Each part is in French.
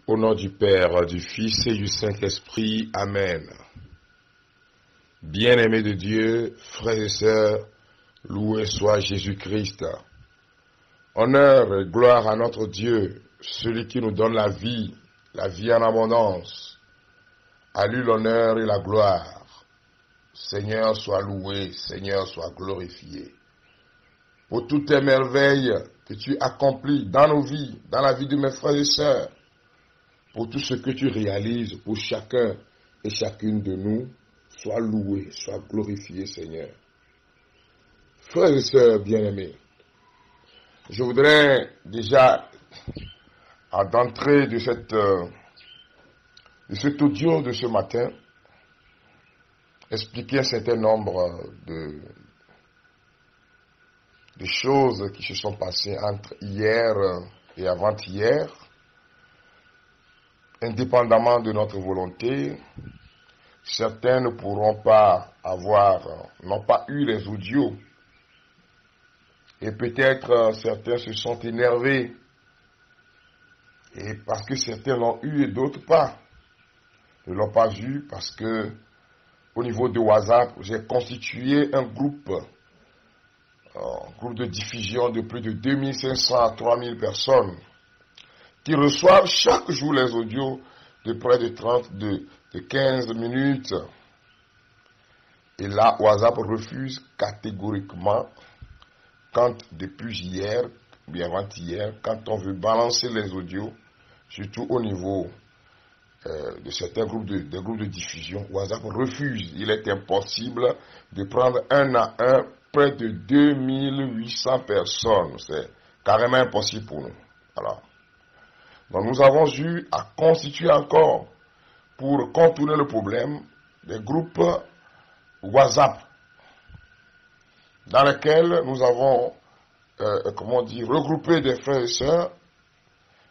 Au nom du Père, du Fils et du Saint-Esprit, Amen. Bien-aimés de Dieu, frères et sœurs, loué soit Jésus-Christ. Honneur et gloire à notre Dieu, celui qui nous donne la vie en abondance. À lui l'honneur et la gloire. Seigneur, sois loué, Seigneur, sois glorifié. Pour toutes tes merveilles que tu accomplis dans nos vies, dans la vie de mes frères et sœurs, pour tout ce que tu réalises pour chacun et chacune de nous, sois loué, sois glorifié, Seigneur. Frères et sœurs bien-aimés, je voudrais déjà, d'entrée de cet audio de ce matin, expliquer un certain nombre de choses qui se sont passées entre hier et avant-hier. Indépendamment de notre volonté, certains ne pourront pas n'ont pas eu les audios. Et peut-être certains se sont énervés. Et parce que certains l'ont eu et d'autres pas. Ne l'ont pas vu parce que au niveau de WhatsApp, j'ai constitué un groupe de diffusion de plus de 2500 à 3000 personnes qui reçoivent chaque jour les audios de près de 15 minutes. Et là, WhatsApp refuse catégoriquement, depuis hier, bien avant-hier, quand on veut balancer les audios, surtout au niveau de certains groupes de diffusion, WhatsApp refuse. Il est impossible de prendre un à un près de 2800 personnes. C'est carrément impossible pour nous. Alors, donc nous avons eu à constituer encore, pour contourner le problème, des groupes WhatsApp, dans lesquels nous avons, regroupé des frères et sœurs,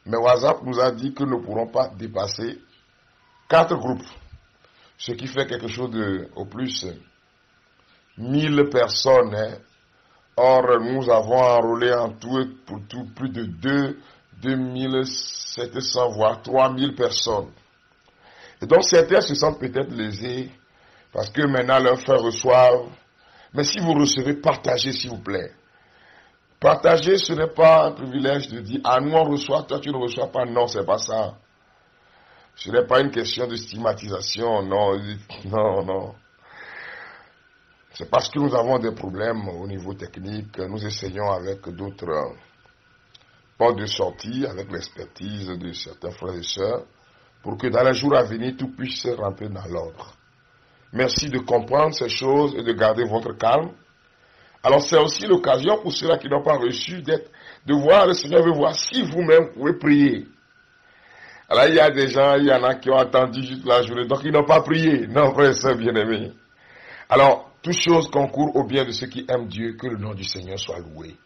mais WhatsApp nous a dit que nous ne pourrons pas dépasser 4 groupes, ce qui fait quelque chose au plus 1000 personnes. Or, nous avons enrôlé en tout et pour tout plus de 2700 voire 3000 personnes. Et donc certains se sentent peut-être lésés parce que maintenant leurs frères reçoivent. Mais si vous recevez, partagez s'il vous plaît. Partager, ce n'est pas un privilège de dire « Ah, nous on reçoit, toi tu ne reçois pas ». Non, c'est pas ça. Ce n'est pas une question de stigmatisation, non, non. C'est parce que nous avons des problèmes au niveau technique. Nous essayons avec d'autres portes de sortie, avec l'expertise de certains frères et sœurs, pour que dans les jours à venir, tout puisse rentrer dans l'ordre. Merci de comprendre ces choses et de garder votre calme. Alors c'est aussi l'occasion pour ceux-là qui n'ont pas reçu de voir le Seigneur, veut voir si vous-même pouvez prier. Alors il y a des gens, il y en a qui ont attendu juste la journée, donc ils n'ont pas prié. Non, frères et sœurs bien-aimés. Alors, toutes choses concourent au bien de ceux qui aiment Dieu, que le nom du Seigneur soit loué.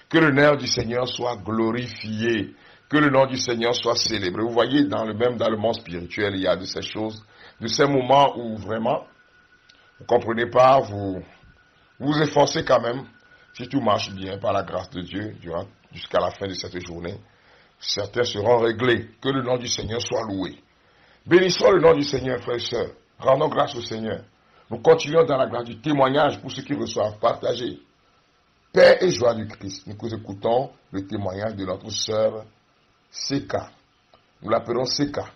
Que le nom du Seigneur soit glorifié. Que le nom du Seigneur soit célébré. Vous voyez, dans le monde spirituel, il y a de ces choses, de ces moments où vraiment, vous ne comprenez pas, vous vous efforcez quand même, si tout marche bien par la grâce de Dieu, jusqu'à la fin de cette journée, certains seront réglés. Que le nom du Seigneur soit loué. Bénissons le nom du Seigneur, frères et sœurs. Rendons grâce au Seigneur. Nous continuons dans la grâce du témoignage pour ceux qui reçoivent. Partagez. Paix et joie du Christ. Nous écoutons le témoignage de notre sœur Seka. Nous l'appelons Seka.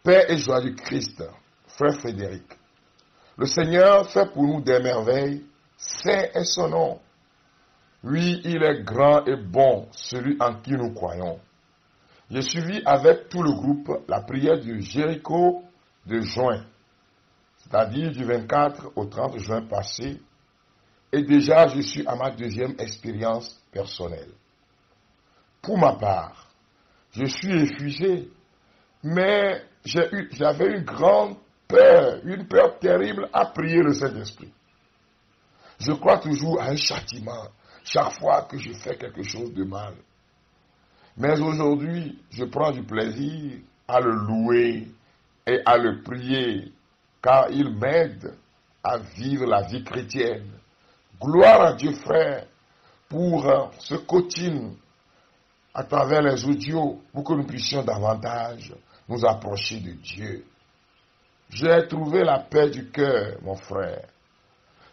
Paix et joie du Christ. Frère Frédéric. Le Seigneur fait pour nous des merveilles. Saint est son nom. Oui, il est grand et bon, celui en qui nous croyons. J'ai suivi avec tout le groupe la prière du Jéricho de juin, c'est-à-dire du 24 au 30 juin passé, et déjà je suis à ma deuxième expérience personnelle. Pour ma part, je suis épuisé, mais j'avais une grande peur, une peur terrible à prier le Saint-Esprit. Je crois toujours à un châtiment chaque fois que je fais quelque chose de mal. Mais aujourd'hui, je prends du plaisir à le louer et à le prier, car il m'aide à vivre la vie chrétienne. Gloire à Dieu, frère, pour ce coaching à travers les audios pour que nous puissions davantage nous approcher de Dieu. J'ai trouvé la paix du cœur, mon frère.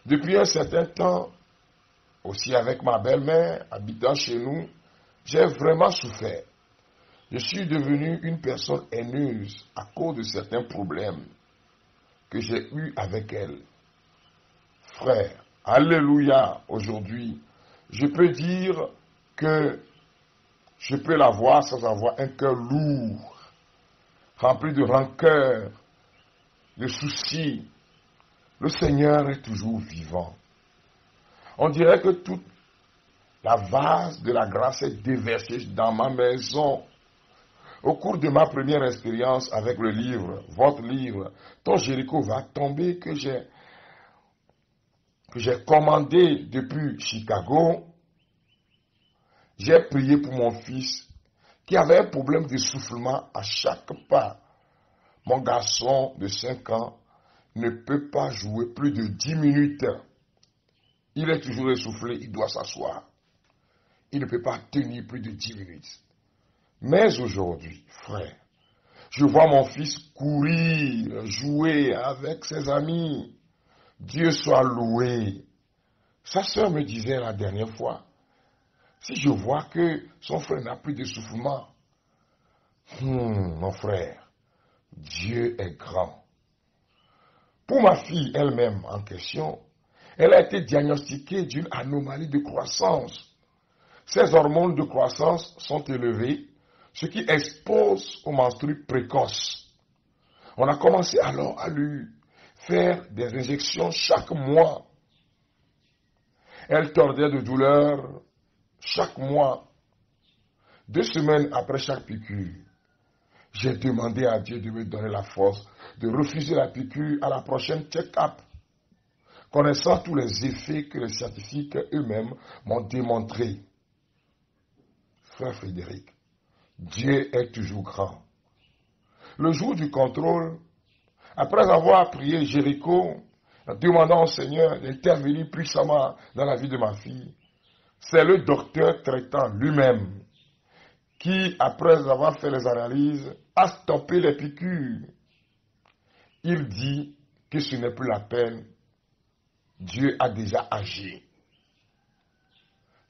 Depuis un certain temps, aussi avec ma belle-mère, habitant chez nous, j'ai vraiment souffert. Je suis devenu une personne haineuse à cause de certains problèmes que j'ai eus avec elle. Frère, alléluia, aujourd'hui, je peux dire que je peux la voir sans avoir un cœur lourd, rempli de rancœur, de soucis. Le Seigneur est toujours vivant. On dirait que toute la vase de la grâce est déversée dans ma maison. Au cours de ma première expérience avec le livre, votre livre, Ton Jéricho va tomber, que j'ai commandé depuis Chicago, j'ai prié pour mon fils qui avait un problème d'essoufflement à chaque pas. Mon garçon de 5 ans ne peut pas jouer plus de 10 minutes. Il est toujours essoufflé, il doit s'asseoir. Il ne peut pas tenir plus de 10 minutes. Mais aujourd'hui, frère, je vois mon fils courir, jouer avec ses amis. Dieu soit loué. Sa sœur me disait la dernière fois, si je vois que son frère n'a plus d'essoufflement, mon frère, Dieu est grand. Pour ma fille elle-même en question, elle a été diagnostiquée d'une anomalie de croissance. Ses hormones de croissance sont élevées, ce qui expose aux menstrues précoces. On a commencé alors à lui faire des injections chaque mois. Elle tordait de douleur chaque mois. 2 semaines après chaque piqûre, j'ai demandé à Dieu de me donner la force de refuser la piqûre à la prochaine check-up, connaissant tous les effets que les scientifiques eux-mêmes m'ont démontrés. Frère Frédéric, Dieu est toujours grand. Le jour du contrôle, après avoir prié Jéricho, demandant au Seigneur d'intervenir puissamment dans la vie de ma fille, c'est le docteur traitant lui-même qui, après avoir fait les analyses, a stoppé les piqûres. Il dit que ce n'est plus la peine. Dieu a déjà agi.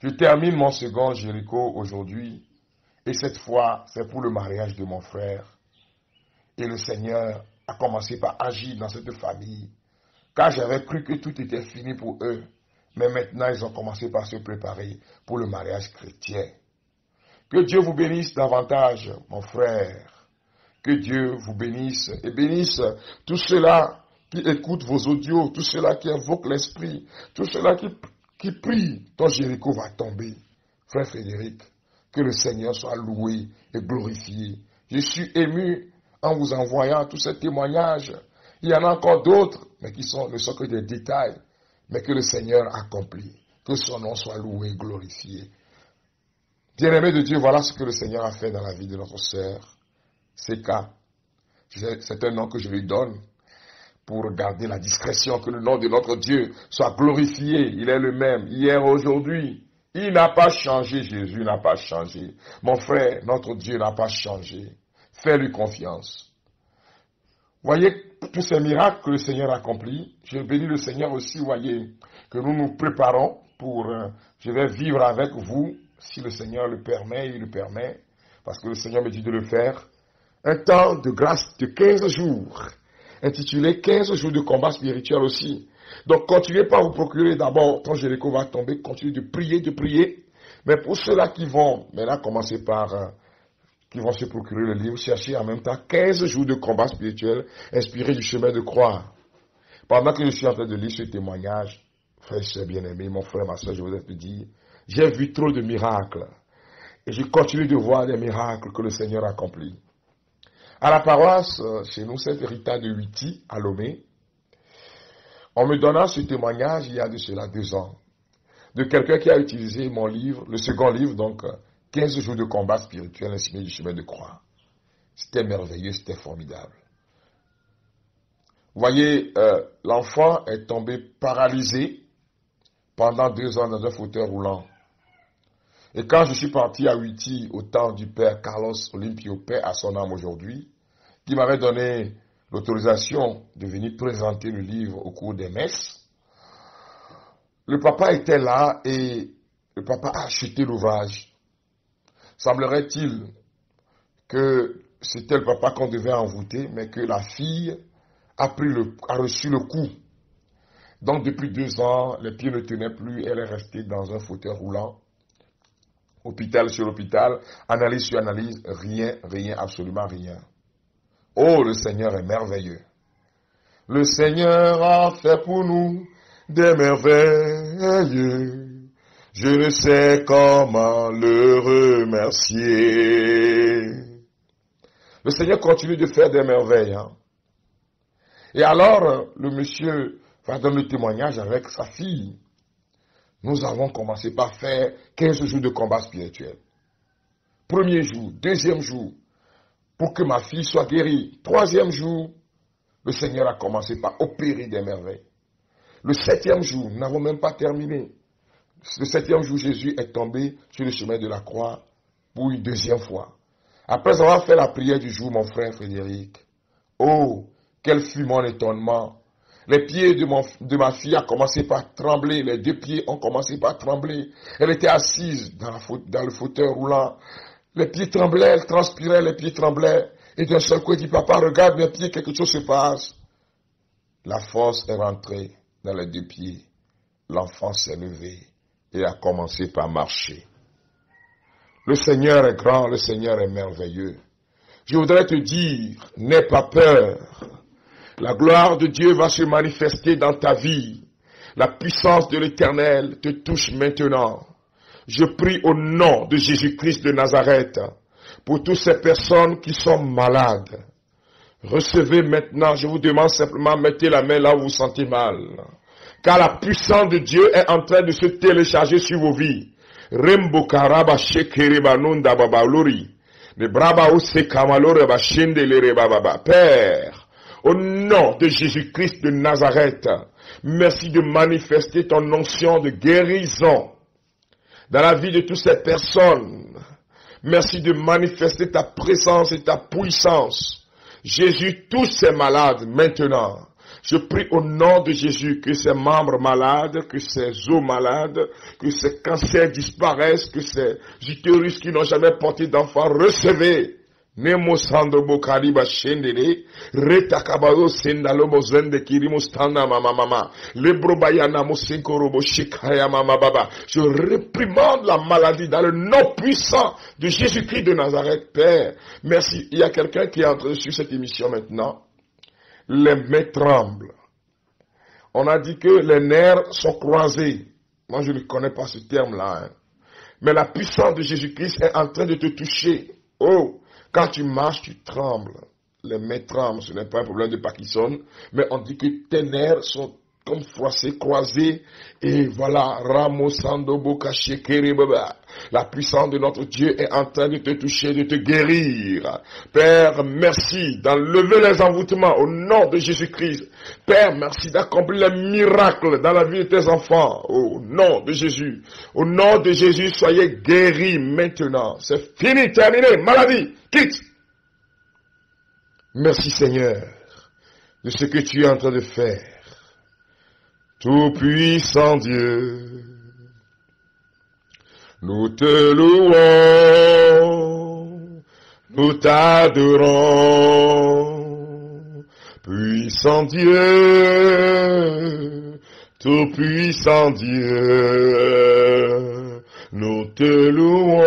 Je termine mon second Jéricho aujourd'hui, et cette fois, c'est pour le mariage de mon frère. Et le Seigneur a commencé par agir dans cette famille, car j'avais cru que tout était fini pour eux. Mais maintenant, ils ont commencé par se préparer pour le mariage chrétien. Que Dieu vous bénisse davantage, mon frère. Que Dieu vous bénisse et bénisse tous ceux-là qui écoutent vos audios, tous ceux-là qui invoquent l'Esprit, tous ceux-là qui prient. Ton Jéricho va tomber. Frère Frédéric, que le Seigneur soit loué et glorifié. Je suis ému en vous envoyant tous ces témoignages. Il y en a encore d'autres, mais qui ne sont que des détails, mais que le Seigneur accomplit. Que son nom soit loué et glorifié. Bien-aimé de Dieu, voilà ce que le Seigneur a fait dans la vie de notre sœur. Seka. C'est un nom que je lui donne pour garder la discrétion, que le nom de notre Dieu soit glorifié. Il est le même, hier, aujourd'hui. Il n'a pas changé, Jésus n'a pas changé. Mon frère, notre Dieu n'a pas changé. Fais-lui confiance. Voyez tous ces miracles que le Seigneur accomplit. Je bénis le Seigneur aussi, voyez, que nous nous préparons pour, je vais vivre avec vous, si le Seigneur le permet, il le permet, parce que le Seigneur me dit de le faire, un temps de grâce de 15 jours, intitulé 15 jours de combat spirituel aussi. Donc continuez pas à vous procurer d'abord, quand Jéricho va tomber, continuez de prier, mais pour ceux-là qui vont, maintenant commencez par, qui vont se procurer le livre, cherchez en même temps 15 jours de combat spirituel inspiré du chemin de croix. Pendant que je suis en train de lire ce témoignage, frère et bien-aimé, mon frère, ma soeur, je voudrais te dire, j'ai vu trop de miracles. Et je continue de voir des miracles que le Seigneur accomplit. À la paroisse, chez nous, c'est Rita de Huiti, à Lomé. On me donna ce témoignage il y a de cela 2 ans. De quelqu'un qui a utilisé mon livre, le second livre, donc 15 jours de combat spirituel inspiré du chemin de croix. C'était merveilleux, c'était formidable. Vous voyez, l'enfant est tombé paralysé pendant 2 ans dans un fauteuil roulant. Et quand je suis parti à Huiti au temps du père Carlos Olympio, paix à son âme aujourd'hui, qui m'avait donné l'autorisation de venir présenter le livre au cours des messes, le papa était là et le papa a acheté l'ouvrage. Semblerait-il que c'était le papa qu'on devait envoûter, mais que la fille a reçu le coup. Donc depuis 2 ans, les pieds ne tenaient plus, elle est restée dans un fauteuil roulant. Hôpital sur hôpital, analyse sur analyse, rien, absolument rien. Oh, le Seigneur est merveilleux. Le Seigneur a fait pour nous des merveilles. Je ne sais comment le remercier. Le Seigneur continue de faire des merveilles. Hein. Et alors, le monsieur va donner le témoignage avec sa fille. Nous avons commencé par faire 15 jours de combat spirituel. Premier jour, deuxième jour, pour que ma fille soit guérie. Troisième jour, le Seigneur a commencé par opérer des merveilles. Le 7e jour, nous n'avons même pas terminé. Le 7e jour, Jésus est tombé sur le chemin de la croix pour une 2e fois. Après avoir fait la prière du jour, mon frère Frédéric, oh, quel fut mon étonnement. Les pieds de ma fille ont commencé par trembler. Les 2 pieds ont commencé par trembler. Elle était assise dans le fauteuil roulant. Les pieds tremblaient, elle transpirait, les pieds tremblaient. Et d'un seul coup, elle dit, papa, regarde mes pieds, quelque chose se passe. La force est rentrée dans les 2 pieds. L'enfant s'est levé et a commencé par marcher. Le Seigneur est grand, le Seigneur est merveilleux. Je voudrais te dire, n'aie pas peur. La gloire de Dieu va se manifester dans ta vie. La puissance de l'Éternel te touche maintenant. Je prie au nom de Jésus-Christ de Nazareth pour toutes ces personnes qui sont malades. Recevez maintenant, je vous demande simplement, mettez la main là où vous vous sentez mal. Car la puissance de Dieu est en train de se télécharger sur vos vies. Rembo karaba shekereba nunda babalori. Ne braba ose kamalore ba shendele bababa. Père, au nom de Jésus-Christ de Nazareth, merci de manifester ton onction de guérison dans la vie de toutes ces personnes. Merci de manifester ta présence et ta puissance. Jésus, tous ces malades maintenant. Je prie au nom de Jésus que ces membres malades, que ces os malades, que ces cancers disparaissent, que ces utérus qui n'ont jamais porté d'enfant, recevez. Nemo sando bokariba shendele, retakabado sendalo mozende kirimo standa mama, lebrobayana mosenkorobo shikaya mama baba. Je réprimande la maladie dans le nom puissant de Jésus-Christ de Nazareth, Père. Merci. Il y a quelqu'un qui est en train de suivre cette émission maintenant. Les mains tremblent. On a dit que les nerfs sont croisés. Moi, je ne connais pas ce terme-là. Hein. Mais la puissance de Jésus-Christ est en train de te toucher. Oh! Quand tu marches, tu trembles. Les mains tremblent. Ce n'est pas un problème de Parkinson. Mais on dit que tes nerfs sont comme froissés, croisés. Et voilà. Ramosando boka shekere baba. La puissance de notre Dieu est en train de te toucher, de te guérir. Père, merci d'enlever les envoûtements au nom de Jésus-Christ. Père, merci d'accomplir les miracles dans la vie de tes enfants. Au nom de Jésus. Au nom de Jésus, soyez guéris maintenant. C'est fini, terminé. Maladie, quitte. Merci Seigneur de ce que tu es en train de faire. Tout-puissant Dieu, nous te louons, nous t'adorons. Puissant Dieu, tout-puissant Dieu, nous te louons,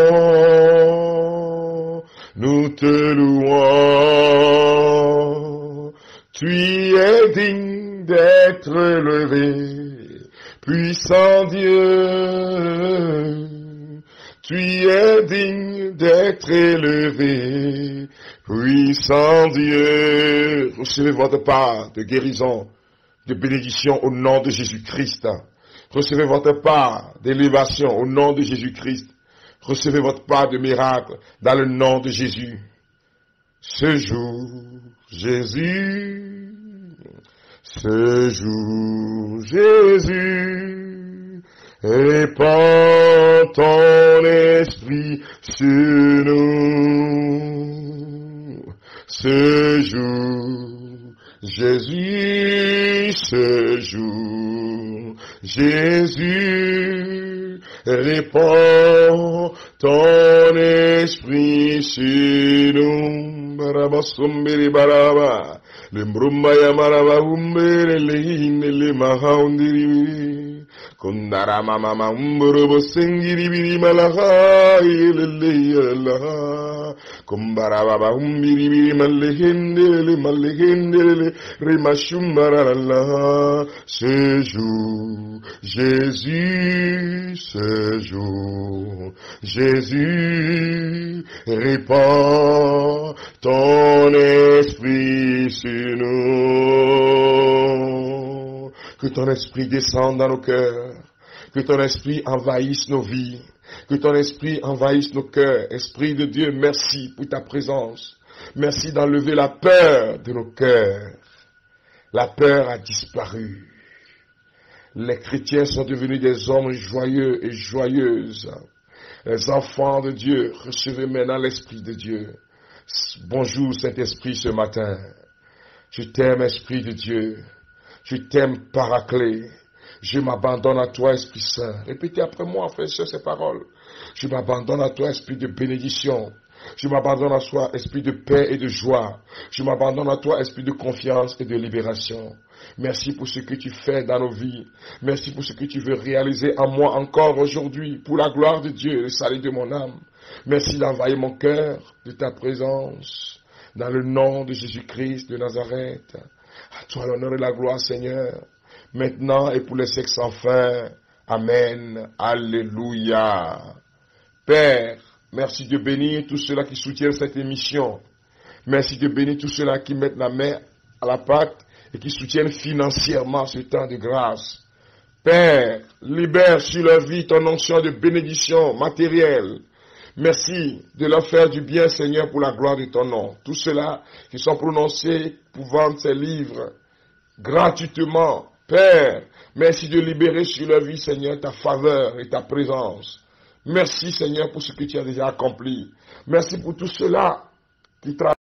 nous te louons. Tu es digne d'être élevé, puissant Dieu. Tu es digne d'être élevé, puissant Dieu. Recevez votre part de guérison, de bénédiction au nom de Jésus-Christ. Recevez votre part d'élévation au nom de Jésus-Christ. Recevez votre part de miracle dans le nom de Jésus. Ce jour, Jésus, ce jour, Jésus Répands ton esprit sur nous. Ce jour, Jésus, ce jour, Jésus, répands ton esprit sur nous. Barabasumbiri baraba, le mrumbaya maraba umbere le mahaundiri. Kundara mama umburubo singiri biri malaha ilele kumbara baba umbiri biri malehendele rimashumbara la. Ce jour, Jésus, ce jour, Jésus, répands ton esprit sur nous. Que ton esprit descende dans nos cœurs. Que ton esprit envahisse nos vies. Que ton esprit envahisse nos cœurs. Esprit de Dieu, merci pour ta présence. Merci d'enlever la peur de nos cœurs. La peur a disparu. Les chrétiens sont devenus des hommes joyeux et joyeuses. Les enfants de Dieu, recevez maintenant l'Esprit de Dieu. Bonjour Saint-Esprit ce matin. Je t'aime, Esprit de Dieu. Je t'aime, Paraclet. Je m'abandonne à toi, Esprit Saint. Répétez après moi, frères et sœurs, ces paroles. Je m'abandonne à toi, Esprit de bénédiction. Je m'abandonne à toi, Esprit de paix et de joie. Je m'abandonne à toi, Esprit de confiance et de libération. Merci pour ce que tu fais dans nos vies. Merci pour ce que tu veux réaliser en moi encore aujourd'hui, pour la gloire de Dieu et le salut de mon âme. Merci d'envahir mon cœur de ta présence. Dans le nom de Jésus-Christ de Nazareth. À toi l'honneur et la gloire, Seigneur, maintenant et pour les siècles sans fin. Amen. Alléluia. Père, merci de bénir tous ceux-là qui soutiennent cette émission. Merci de bénir tous ceux-là qui mettent la main à la pâte et qui soutiennent financièrement ce temps de grâce. Père, libère sur leur vie ton onction de bénédiction matérielle. Merci de leur faire du bien, Seigneur, pour la gloire de ton nom. Tous ceux-là qui sont prononcés pour vendre ces livres gratuitement. Père, merci de libérer sur leur vie, Seigneur, ta faveur et ta présence. Merci, Seigneur, pour ce que tu as déjà accompli. Merci pour tous ceux-là qui travaillent.